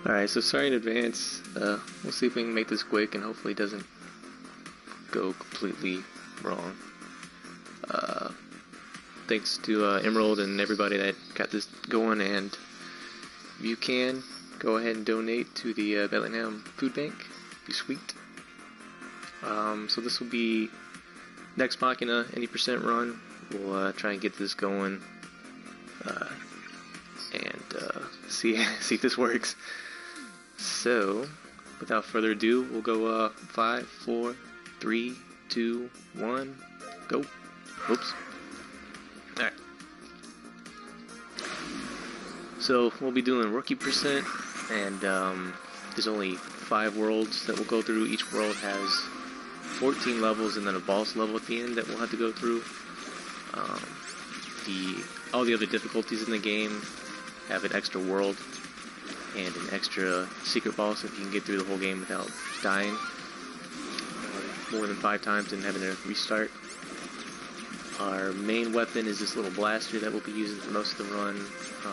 Alright, so sorry in advance. We'll see if we can make this quick and hopefully it doesn't go completely wrong. Thanks to Emerald and everybody that got this going, and if you can, go ahead and donate to the Bellingham Food Bank. Be sweet. So this will be Nex Machina, any percent run. We'll try and get this going and see if this works. So, without further ado, we'll go 5, 4, 3, 2, 1, go. Oops. Alright. So, we'll be doing rookie percent, and there's only 5 worlds that we'll go through. Each world has 14 levels and then a boss level at the end that we'll have to go through. All the other difficulties in the game have an extra world and an extra secret boss if you can get through the whole game without dying more than 5 times and having to restart. Our main weapon is this little blaster that we'll be using for most of the run.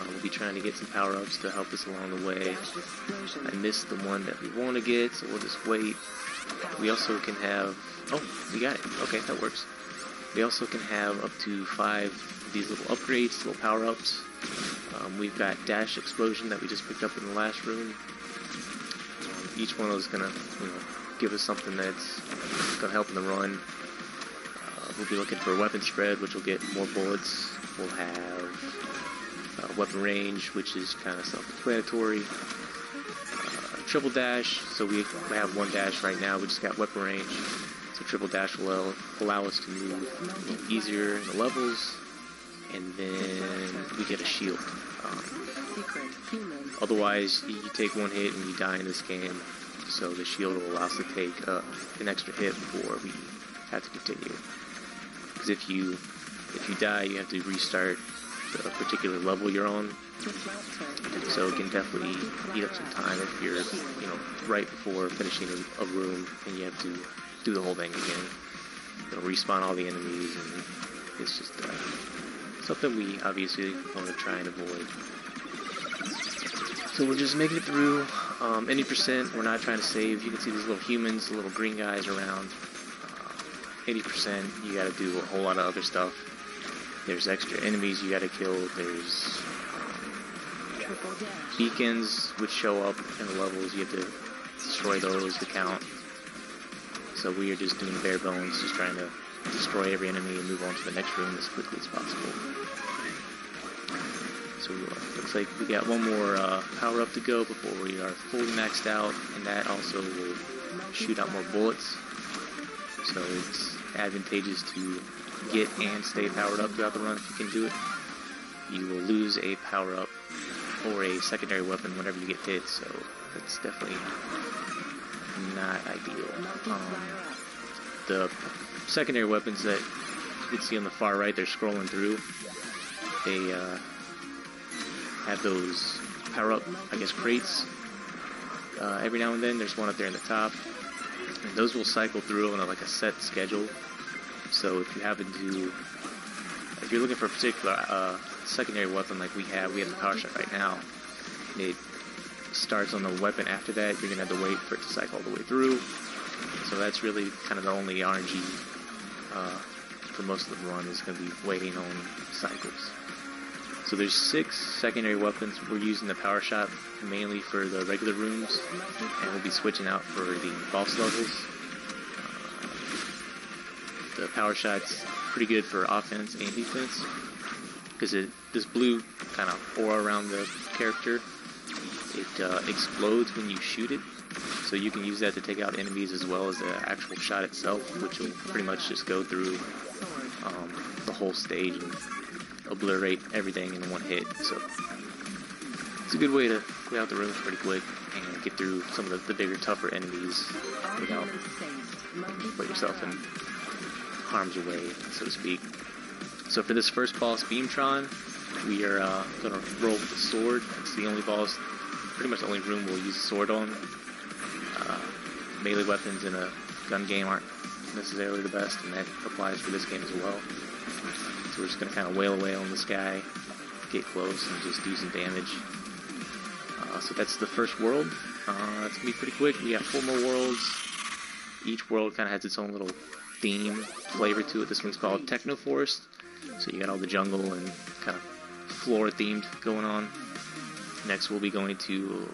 We'll be trying to get some power-ups to help us along the way. I missed the one that we want to get, so we'll just wait. We also can have... Oh, we got it. Okay, that works. We also can have up to 5 of these little upgrades, little power-ups. We've got Dash Explosion that we just picked up in the last room. Each one of those is going to give us something that's going to help in the run. We'll be looking for Weapon Spread, which will get more bullets. We'll have Weapon Range, which is kind of self-explanatory. Triple Dash, so we have 1 dash right now, we just got Weapon Range. So Triple Dash will allow us to move a little easier in the levels. And then we get a shield. Otherwise, you take 1 hit and you die in this game. So the shield will allow us to take an extra hit before we have to continue. Because if you die, you have to restart the particular level you're on. So it can definitely eat up some time if you're, right before finishing a room and you have to do the whole thing again. It'll respawn all the enemies, and it's just something we obviously want to try and avoid. So we're just making it through any percent. We're not trying to save. You can see these little humans, the little green guys around. 80%, you gotta do a whole lot of other stuff. There's extra enemies you gotta kill. There's beacons which show up in the levels. You have to destroy those to count. So we are just doing bare bones, just trying to destroy every enemy and move on to the next room as quickly as possible. So looks like we got 1 more power up to go before we are fully maxed out, and that also will shoot out more bullets. So it's advantageous to get and stay powered up throughout the run if you can do it. You will lose a power up or a secondary weapon whenever you get hit, so that's definitely not ideal. The secondary weapons that you can see on the far right, they're scrolling through. They have those power-up, crates. Every now and then, there's one up there in the top. And those will cycle through on a set schedule. So if you happen to... If you're looking for a particular secondary weapon like we have the power shot right now, it starts on the weapon after that. You're going to have to wait for it to cycle all the way through. So that's really kind of the only RNG for most of the run is going to be waiting on cycles. So there's 6 secondary weapons. We're using the power shot mainly for the regular rooms, and we'll be switching out for the boss levels. The power shot's pretty good for offense and defense because this blue kind of aura around the character, it explodes when you shoot it. So you can use that to take out enemies as well as the actual shot itself, which will pretty much just go through the whole stage and obliterate everything in 1 hit. So it's a good way to clear out the rooms pretty quick and get through some of the bigger, tougher enemies without putting yourself in harm's way, so to speak. So for this first boss, Beamtron, we are going to roll with the sword. It's the only boss, pretty much the only room we'll use a sword on. Melee weapons in a gun game aren't necessarily the best, and that applies for this game as well. So we're just going to kind of wail away on this guy, get close, and just do some damage. So that's the first world. It's gonna be pretty quick. We have 4 more worlds. Each world kind of has its own little theme, flavor to it. This one's called Techno Forest. So you got all the jungle and kind of flora themed going on. Next we'll be going to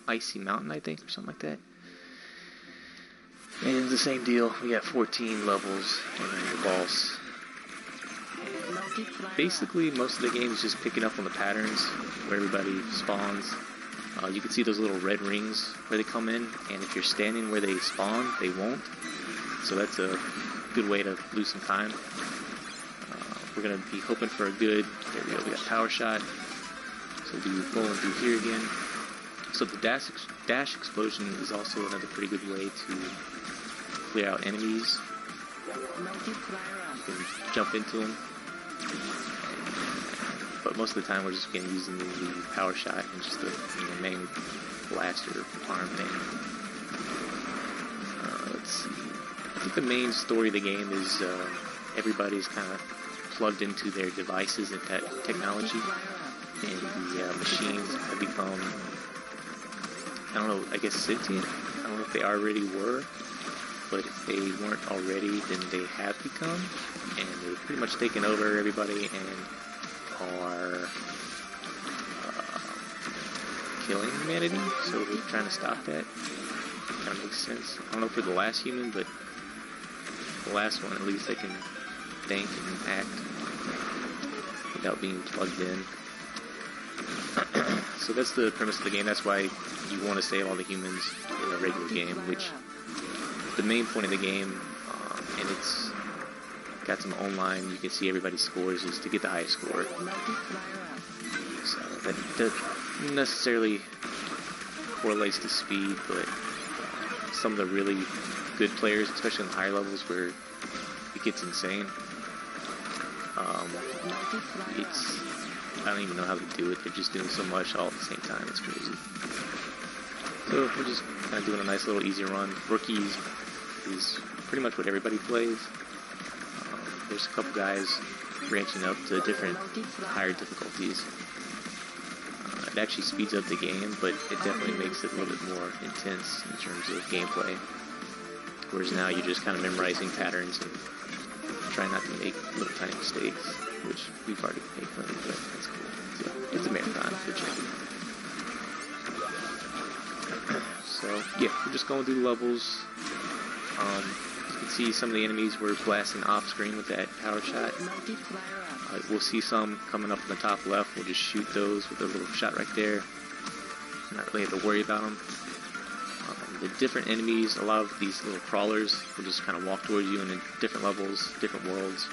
Icy Mountain, I think, or something like that. And the same deal. We got 14 levels and then the boss. Basically, most of the game is just picking up on the patterns where everybody spawns. You can see those little red rings where they come in, and if you're standing where they spawn, they won't. So that's a good way to lose some time. We're going to be hoping for a good, there we go, we got Power Shot. So we'll be rolling through here again. So the dash explosion is also another pretty good way to clear out enemies. You can jump into them. But most of the time we're just going to use the Power Shot and just the main blaster arm thing. Let's see. I think the main story of the game is everybody's kind of plugged into their devices and technology, and the machines have become, I don't know, I guess sentient. I don't know if they already were, but if they weren't already, then they have become, and they've pretty much taken over everybody and are killing humanity, so we're trying to stop that. Kind of makes sense. I don't know for the last human, but the last one, at least they can think and act without being plugged in. So that's the premise of the game. That's why you want to save all the humans in a regular game, which is the main point of the game, and it's got some online, you can see everybody's scores, is to get the highest score. So that necessarily correlates to speed, but some of the really good players, especially in the higher levels where it gets insane, I don't even know how to do it. They're just doing so much all at the same time. It's crazy. So we're just kind of doing a nice little easy run. Rookies is pretty much what everybody plays. There's a couple guys branching up to different higher difficulties. It actually speeds up the game, but it definitely makes it a little bit more intense in terms of gameplay. Whereas now you're just kind of memorizing patterns and trying not to make little tiny mistakes, which we've already made plenty, but that's cool. So it's a marathon, good job. So yeah, we're just going through the levels. You can see some of the enemies we're blasting off screen with that Power Shot. We'll see some coming up in the top left. We'll just shoot those with a little shot right there. Not really have to worry about them. The different enemies, a lot of these little crawlers will just kind of walk towards you in different levels, different worlds.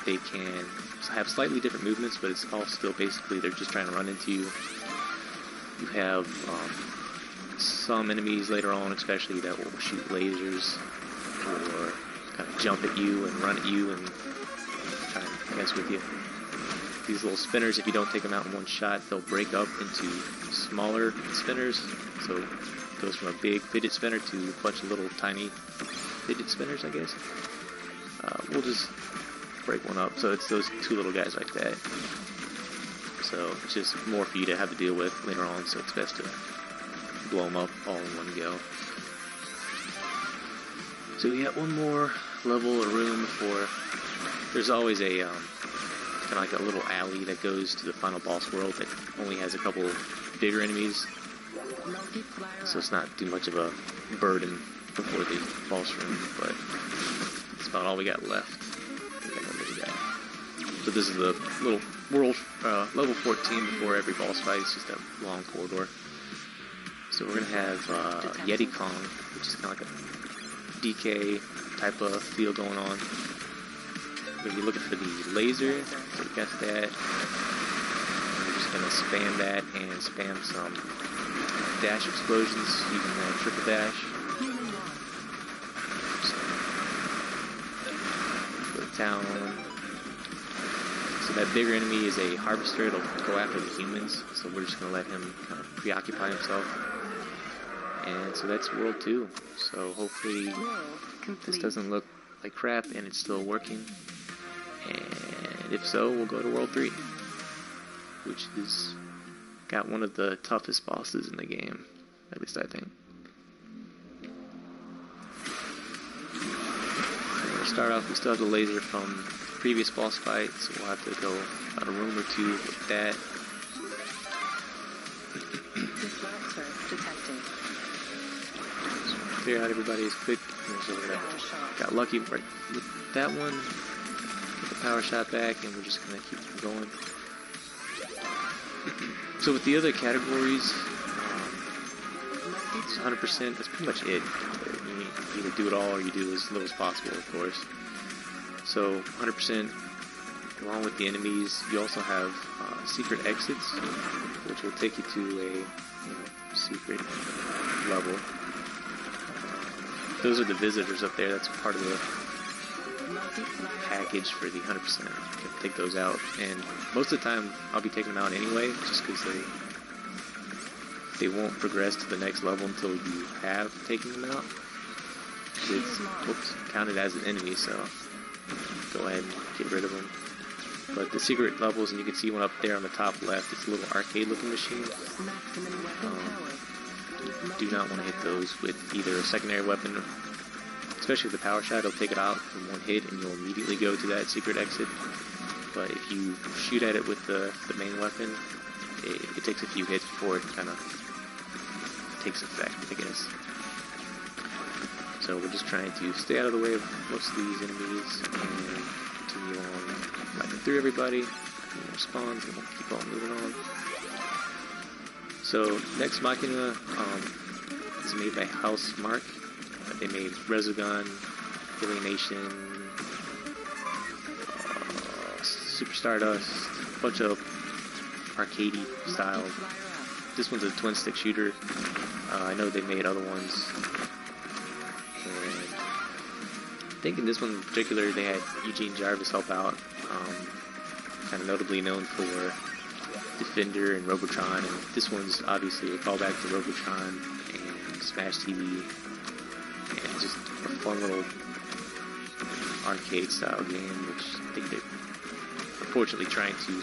They can have slightly different movements, but it's all still basically they're just trying to run into you. You have some enemies later on, especially, that will shoot lasers or kind of jump at you and run at you and try and mess with you. These little spinners, if you don't take them out in one shot, they'll break up into smaller spinners. So it goes from a big fidget spinner to a bunch of little tiny fidget spinners, I guess. We'll just break one up. So it's those two little guys like that. So it's just more for you to have to deal with later on, so it's best to blow them up all in one go. So we got one more level or room before. There's always a kind of like a little alley that goes to the final boss world that only has a couple bigger enemies, so it's not too much of a burden before the boss room, but it's about all we got left. So this is the little world, level 14 before every boss fight. It's just a long corridor. So we're going to have Yeti Kong, which is kind of like a DK type of feel going on. We're going to be looking for the laser, so we got that. We're just going to spam that and spam some dash explosions using the triple dash. So, go to town. So that bigger enemy is a harvester. It'll go after the humans, so we're just going to let him kind of preoccupy himself. And so that's World 2. So hopefully this doesn't look like crap and it's still working. And if so, we'll go to World 3, which is got one of the toughest bosses in the game, at least I think. So we're gonna start off, we still have the laser from the previous boss fight, so we'll have to go about a room or two with that. So clear out everybody as quick. Got lucky right with that one. Get the power shot back, and we're just gonna keep going. So with the other categories, it's 100%. That's pretty much it. You either do it all or you do as little as possible, of course. So 100%. Along with the enemies, you also have secret exits, which will take you to a secret level. Those are the visitors up there. That's part of the package for the 100%. You can take those out, and most of the time I'll be taking them out anyway, just because they won't progress to the next level until you have taken them out. It's counted as an enemy, so go ahead and get rid of them. But the secret levels, and you can see one up there on the top left, it's a little arcade looking machine. You do not want to hit those with either a secondary weapon, especially with the power shot. It'll take it out in one hit and you'll immediately go to that secret exit. But if you shoot at it with the main weapon, it takes a few hits before it kind of takes effect, I guess. So we're just trying to stay out of the way of most of these enemies and continue on fighting through everybody. More spawns, and we'll keep on moving on. So Nex Machina is made by House Mark. They made Resogun, Alienation, Super Stardust, a bunch of arcadey style. This one's a twin stick shooter. I know they made other ones. And I think in this one in particular they had Eugene Jarvis help out. Kind of notably known for Defender and Robotron, and this one's obviously a callback to Robotron and Smash TV, and just a fun little arcade style game, which I think they're unfortunately trying to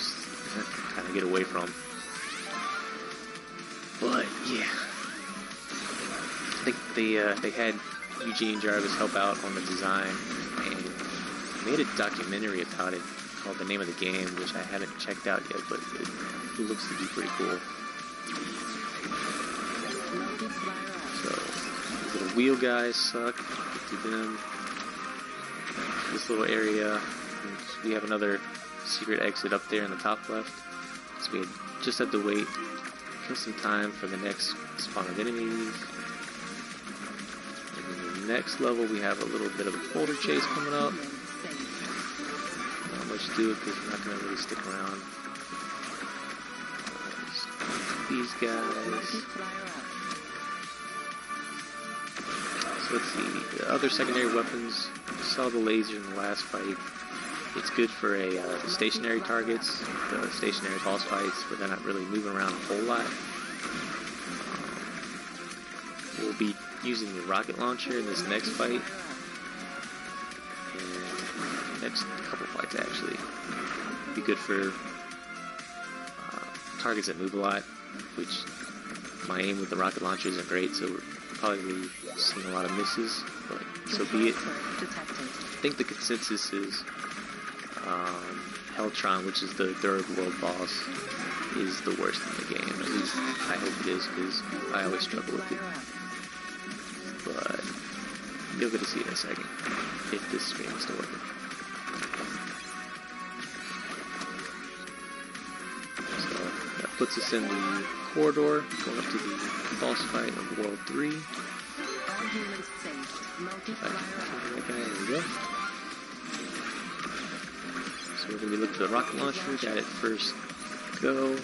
kind of get away from. But yeah, I think they had Eugene Jarvis help out on the design and made a documentary about it called The Name of the Game, which I haven't checked out yet, but it looks to be pretty cool. So these little wheel guys suck. Get to them. This little area, and we have another secret exit up there in the top left. So we just have to wait, kill some time for the next spawn of enemies. And in the next level we have a little bit of a boulder chase coming up. Not much to do because we're not going to really stick around. These guys. So let's see. The other secondary weapons. We saw the laser in the last fight. It's good for stationary targets, the stationary boss fights, where they're not really moving around a whole lot. We'll be using the rocket launcher in this next fight. And next couple fights actually. Be good for targets that move a lot, which my aim with the rocket launcher isn't great, so we're probably seeing a lot of misses, but so be it. I think the consensus is Heltron, which is the third world boss, is the worst in the game. At least I hope it is, because I always struggle with it. But you'll get to see it in a second, if this stream is still working. Puts us in the corridor, going up to the boss fight of World 3. There we go. So we're going to be looking for the rocket launcher, got it first go. And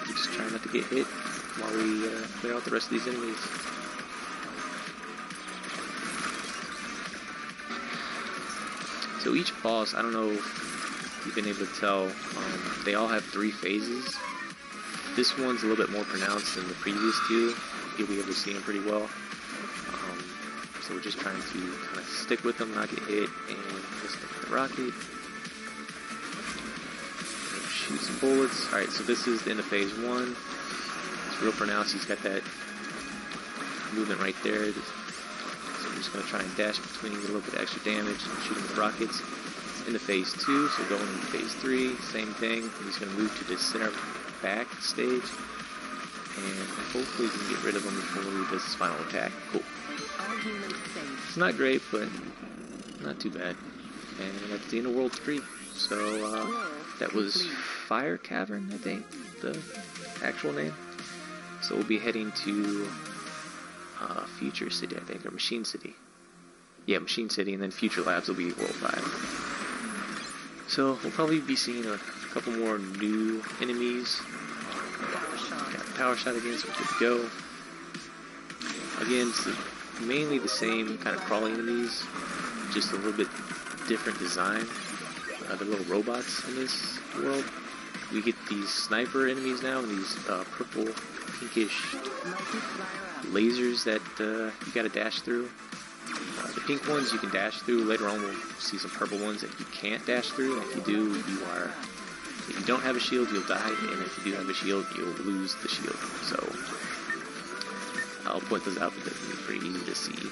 we're just trying not to get hit while we clear out the rest of these enemies. So each boss, I don't know if you've been able to tell, they all have 3 phases. This one's a little bit more pronounced than the previous 2. You'll be able to see them pretty well. So we're just trying to kind of stick with them, not get hit, and just stick with the rocket. And shoot some bullets. Alright, so this is the end of phase 1. It's real pronounced. He's got that movement right there. So I'm just going to try and dash between, get a little bit of extra damage, and shoot him with rockets. It's into phase 2, so going into phase 3, same thing. He's going to move to the center back stage, and hopefully we can get rid of him before he does his final attack. Cool. It's not great, but not too bad. And that's the end of World 3. So that was Fire Cavern, I think, the actual name. So we'll be heading to Future City, I think, or Machine City. Yeah, Machine City, and then Future Labs will be World 5. So we'll probably be seeing a couple more new enemies. Got the power shot again, so we're good to go. Again, it's mainly the same kind of crawling enemies, just a little bit different design. The little robots in this world. We get these sniper enemies now, and these purple, pinkish lasers that you gotta dash through. The pink ones you can dash through. Later on we'll see some purple ones that you can't dash through. If you do, if you don't have a shield, you'll die, and if you do have a shield, you'll lose the shield. So I'll point those out because they're pretty easy to see.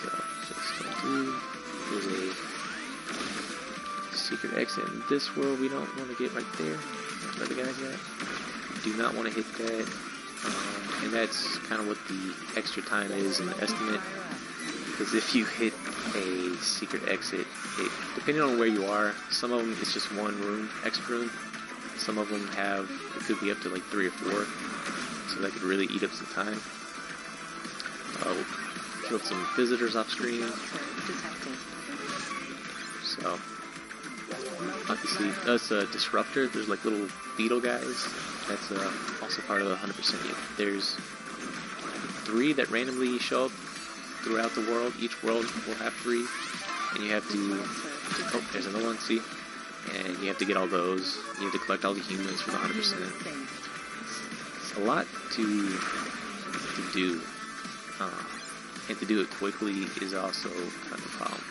So just go through. There's a secret exit in this world. We don't want to get right there. Where the guy's at. Do not want to hit that. And that's kind of what the extra time is in the estimate. Because if you hit a secret exit, depending on where you are, some of them it's just one room, extra room. Some of them it could be up to like 3 or 4. So that could really eat up some time. Killed some visitors off screen. So, obviously, that's a disruptor. There's like little beetle guys. That's also part of the 100% unit. There's 3 that randomly show up throughout the world. Each world will have 3. And you have to... Oh, there's another one, see? And you have to get all those. You have to collect all the humans for the 100%. It's a lot to do. And to do it quickly is also kind of a problem.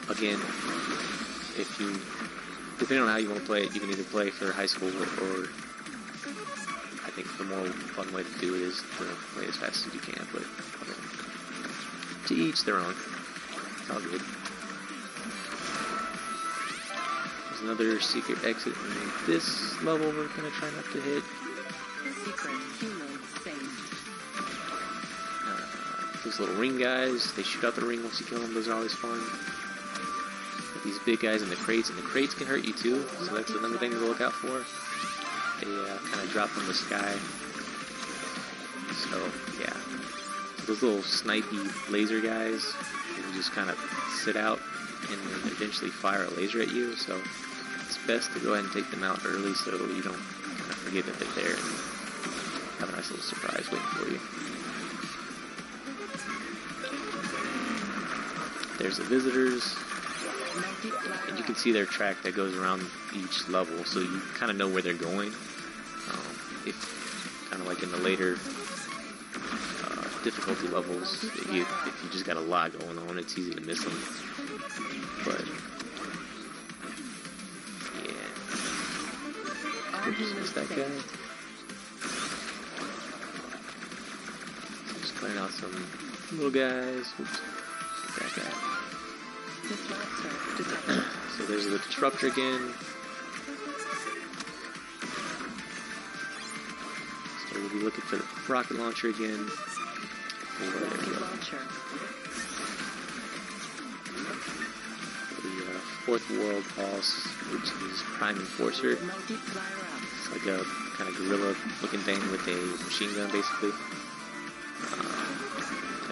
But again, depending on how you want to play it, you can either play for high school or I think the more fun way to do it is to play as fast as you can. But I mean, to each their own. It's all good. There's another secret exit in this level we're gonna try not to hit. Secret human safe. Those little ring guys, they shoot out the ring once you kill them. Those are always fun. These big guys in the crates, and the crates can hurt you too, so that's another thing to look out for. They kind of drop from the sky. So, yeah. So those little snipey laser guys, you just kind of sit out and then eventually fire a laser at you, so it's best to go ahead and take them out early so you don't kind of forget that they're there and have a nice little surprise waiting for you. There's the visitors, and you can see their track that goes around each level, so you kind of know where they're going. If kind of like in the later difficulty levels, if you just got a lot going on, it's easy to miss them. But yeah, oops, missed that guy. Just clearing out some little guys. Oops. That guy. So there's the disruptor again. So we'll be looking for the rocket launcher again. Oh, there we go. The fourth world boss, which is Prime Enforcer. It's like a kind of gorilla looking thing with a machine gun basically.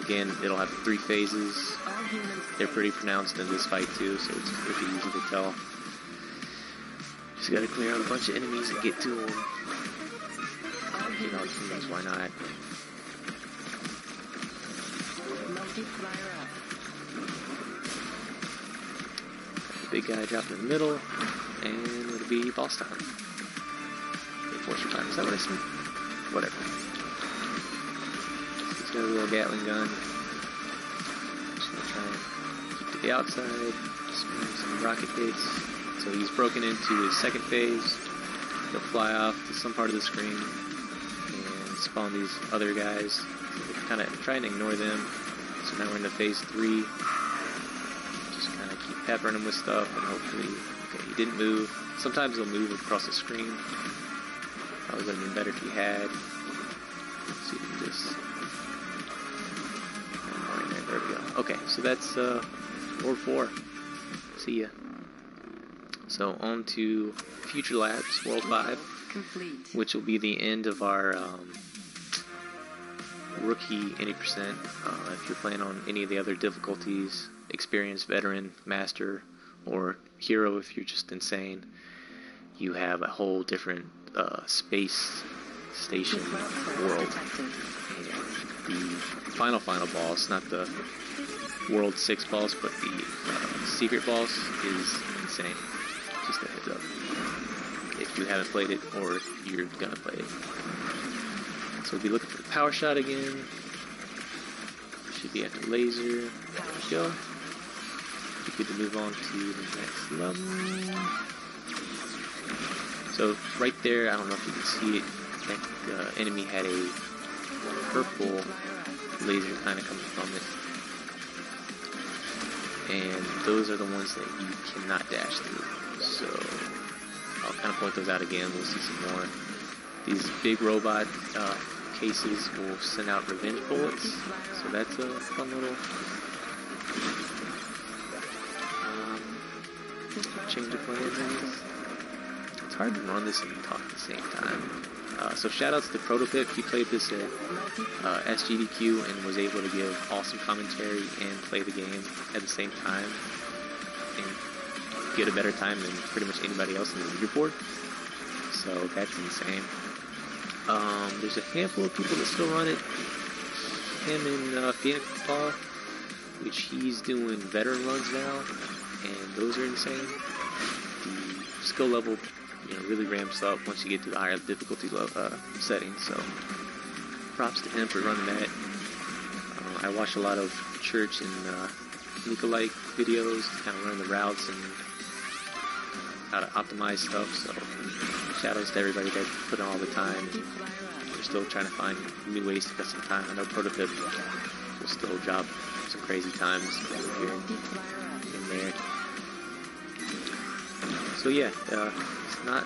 Again, it'll have 3 phases. They're pretty pronounced in this fight too, so it's pretty easy to tell. Just gotta clear out a bunch of enemies and get to them. Get all the humans, why not? The big guy dropped in the middle, and it'll be boss time. Enforcer time, is that what I said? Whatever. He's got a little Gatling gun. Just gonna try and keep to the outside. Some rocket dates. So he's broken into his second phase. He'll fly off to some part of the screen and spawn these other guys. So kind of try and ignore them. So now we're into phase 3. Just kind of keep peppering him with stuff, and hopefully, okay, he didn't move. Sometimes he'll move across the screen. Probably would have been better if he had. Let's see if we can just. There we go. Okay, so that's World 4. See ya. So on to Future Labs, World 5, Complete. which will be the end of our rookie any percent. If you're playing on any of the other difficulties, experienced, veteran, master, or hero if you're just insane, you have a whole different space station world. And the final boss, not the World 6 boss, but the secret boss is insane. Just a heads up. If you haven't played it, or if you're gonna play it. So we'll be looking for the power shot again. Should be after laser. There we go. Be good to move on to the next level. So right there, I don't know if you can see it, that the enemy had a purple laser kind of coming from it. And those are the ones that you cannot dash through. So I'll kind of point those out again. We'll see some more. These big robot cases will send out revenge bullets. So that's a fun little change of plans. It's hard to run this and talk at the same time. So shoutouts to Protopip. He played this at SGDQ and was able to give awesome commentary and play the game at the same time and get a better time than pretty much anybody else in the leaderboard. So that's insane. There's a handful of people that still run it. Him and Phoenix Paul, which he's doing veteran runs now, and those are insane. The skill level, really ramps up once you get to the higher difficulty settings. So props to him for running that. I watch a lot of Church and Nikolai videos to kind of learn the routes and how to optimize stuff. So shoutouts to everybody that put in all the time. We're still trying to find new ways to cut some time. I know Protopip will still drop some crazy times here and there. So yeah, it's not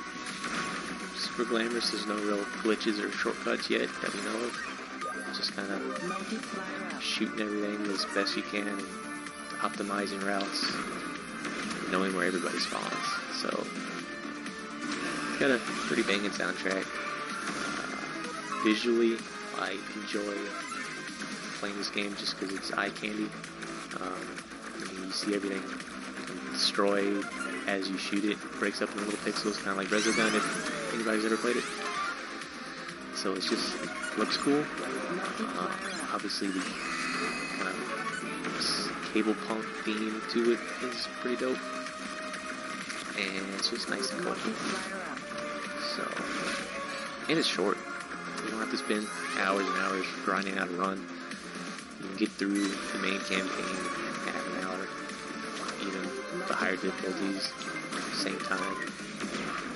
super glamorous. There's no real glitches or shortcuts yet that we know of. Just kind of shooting everything as best you can and optimizing routes, and knowing where everybody spawns. So it's got a pretty banging soundtrack. Visually, I enjoy playing this game just because it's eye candy. You see everything destroy as you shoot it. It breaks up into little pixels, kind of like Resogun if anybody's ever played it. So it looks cool. Obviously the kind of cable punk theme to it is pretty dope. And it's just nice and colorful. So, and it's short. You don't have to spend hours and hours grinding out a run. You can get through the main campaign in half an hour. Even the higher difficulties, same time,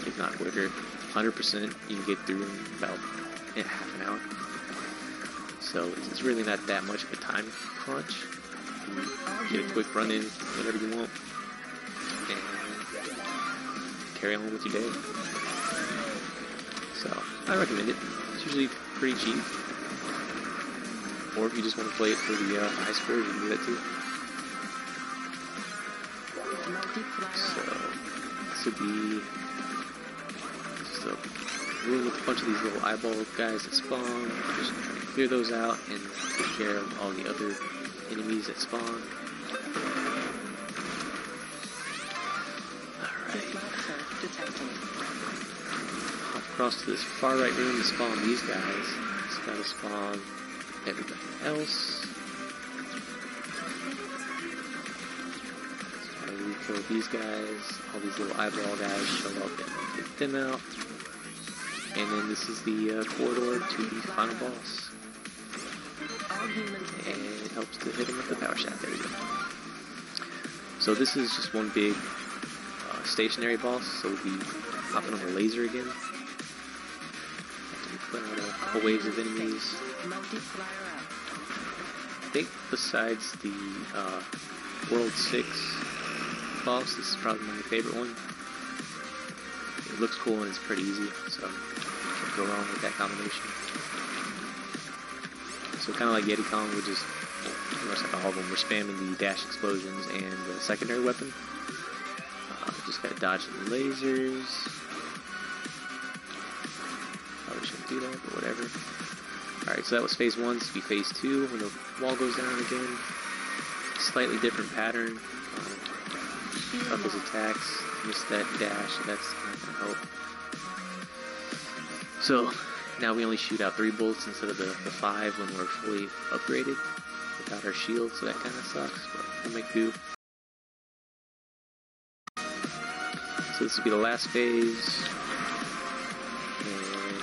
if not quicker. 100% you can get through in about half an hour. So it's really not that much of a time crunch. You get a quick run in, whatever you want, and carry on with your day. So I recommend it. It's usually pretty cheap. Or if you just want to play it for the high scores, you can do that too. So this would be just a room with a bunch of these little eyeball guys that spawn. Just try to clear those out and take care of all the other enemies that spawn. Alright. Hop across to this far right room to spawn these guys. Just gotta spawn everybody else. Kill these guys, all these little eyeball guys show up and take them out. And then this is the corridor to the final boss. And it helps to hit him with the power shot. There we go. So this is just one big stationary boss, so we'll be hopping on the laser again. After we put out a couple waves of enemies. I think besides the World 6 boss, this is probably my favorite one. It looks cool and it's pretty easy, so can't go wrong with that combination. So kind of like Yeti Kong, we just, pretty much like all of them, we're spamming the dash explosions and the secondary weapon. Just gotta dodge the lasers. Probably shouldn't do that, but whatever. Alright, so that was phase 1. This will be phase 2 when the wall goes down again. Slightly different pattern. Up his attacks. Missed that dash, so that's not gonna help. So now we only shoot out 3 bullets instead of the 5 when we're fully upgraded without our shield, so that kind of sucks, but we'll make do. So this will be the last phase, and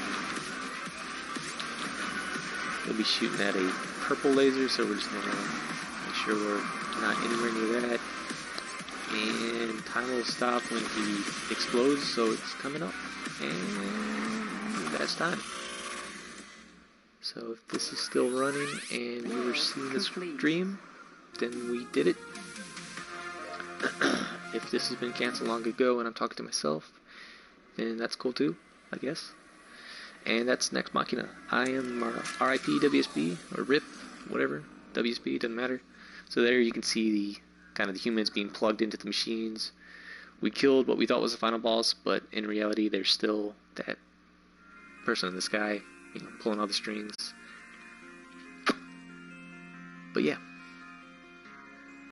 we'll be shooting at a purple laser, so we're just going to make sure we're not anywhere near that. And time will stop when he explodes, so it's coming up, and that's time. So if this is still running and you were seeing this stream, then we did it. If this has been canceled long ago and I'm talking to myself, then that's cool too, I guess. And that's Nex Machina. I am RIP WSB, or RIP, whatever, WSB, doesn't matter. So there you can see the kind of the humans being plugged into the machines. We killed what we thought was the final boss, but in reality there's still that person in the sky, you know, pulling all the strings. But yeah.